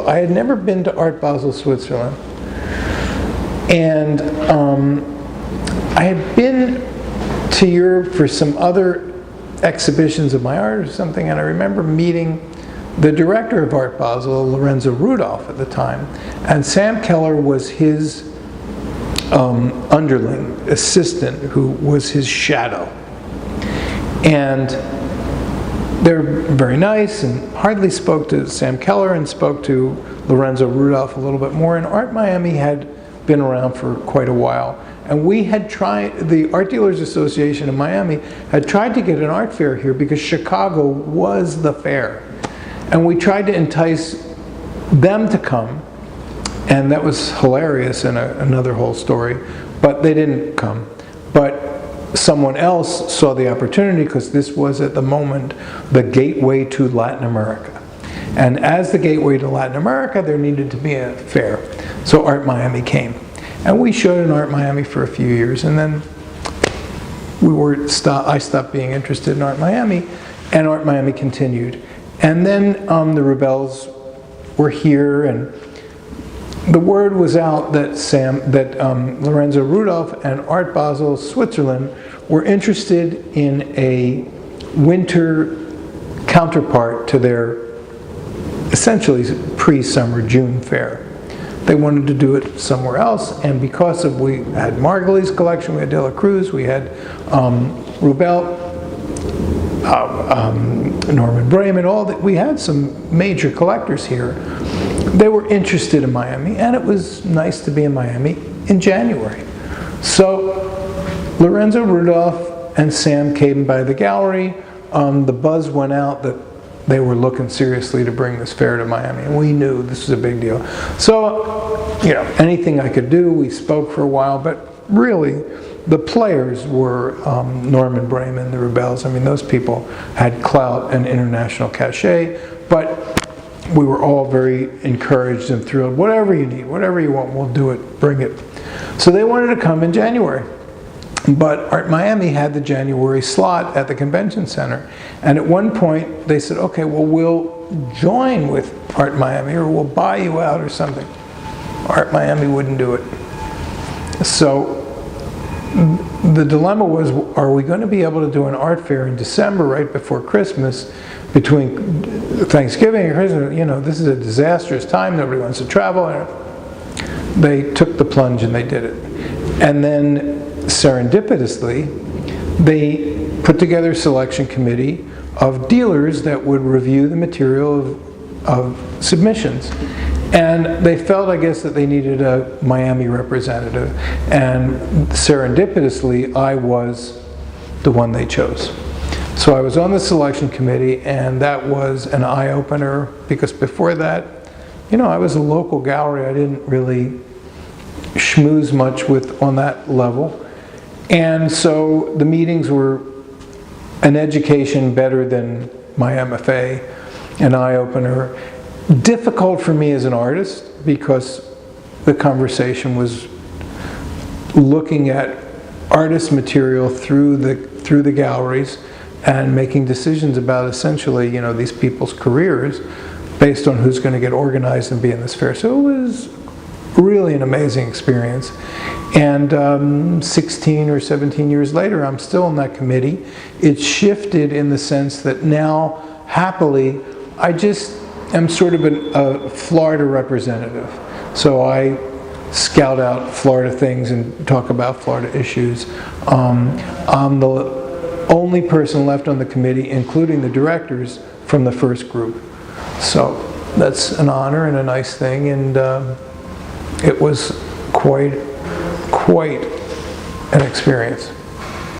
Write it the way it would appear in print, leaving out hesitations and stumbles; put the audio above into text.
So I had never been to Art Basel, Switzerland. And I had been to Europe for some other exhibitions of my art or something, and I remember meeting the director of Art Basel, Lorenzo Rudolph at the time, and Sam Keller was his underling, assistant, who was his shadow. And they were very nice and hardly spoke to Sam Keller and spoke to Lorenzo Rudolph a little bit more. And Art Miami had been around for quite a while. And we had tried, the Art Dealers Association of Miami had tried to get an art fair here because Chicago was the fair. And we tried to entice them to come, and that was hilarious and another whole story, but they didn't come. But someone else saw the opportunity because this was at the moment the gateway to Latin America. And as the gateway to Latin America, there needed to be a fair. So Art Miami came. And we showed in Art Miami for a few years, and then I stopped being interested in Art Miami, and Art Miami continued. And then the Rebels were here, and the word was out that Lorenzo Rudolph and Art Basel, Switzerland, were interested in a winter counterpart to their essentially pre-summer June fair. They wanted to do it somewhere else, and because we had Margulies' collection, we had De La Cruz, we had Rubel, Norman Brayman, all that, we had some major collectors here. They were interested in Miami, and it was nice to be in Miami in January. So Lorenzo Rudolph and Sam came by the gallery. The buzz went out that they were looking seriously to bring this fair to Miami, and we knew this was a big deal. So, anything I could do, we spoke for a while, but really, the players were Norman Brayman, the Rebels. I mean, those people had clout and international cachet, but we were all very encouraged and thrilled. Whatever you need, whatever you want, we'll do it, bring it. So they wanted to come in January. But Art Miami had the January slot at the convention center. And at one point, they said, okay, well, we'll join with Art Miami, or we'll buy you out or something. Art Miami wouldn't do it. So the dilemma was, are we going to be able to do an art fair in December, right before Christmas, between Thanksgiving and Christmas? This is a disastrous time. Nobody wants to travel. They took the plunge and they did it. And then serendipitously, they put together a selection committee of dealers that would review the material of submissions. And they felt, I guess, that they needed a Miami representative. And serendipitously, I was the one they chose. So I was on the selection committee, and that was an eye-opener, because before that, I was a local gallery. I didn't really schmooze much on that level. And so the meetings were an education better than my MFA, an eye-opener. Difficult for me as an artist, because the conversation was looking at artist material through the galleries and making decisions about essentially, these people's careers based on who's going to get organized and be in this fair. So it was really an amazing experience. And 16 or 17 years later, I'm still in that committee. It shifted in the sense that now, happily, I just am sort of a Florida representative. So I scout out Florida things and talk about Florida issues. I'm the only person left on the committee, including the directors, from the first group. So that's an honor and a nice thing, and it was quite an experience.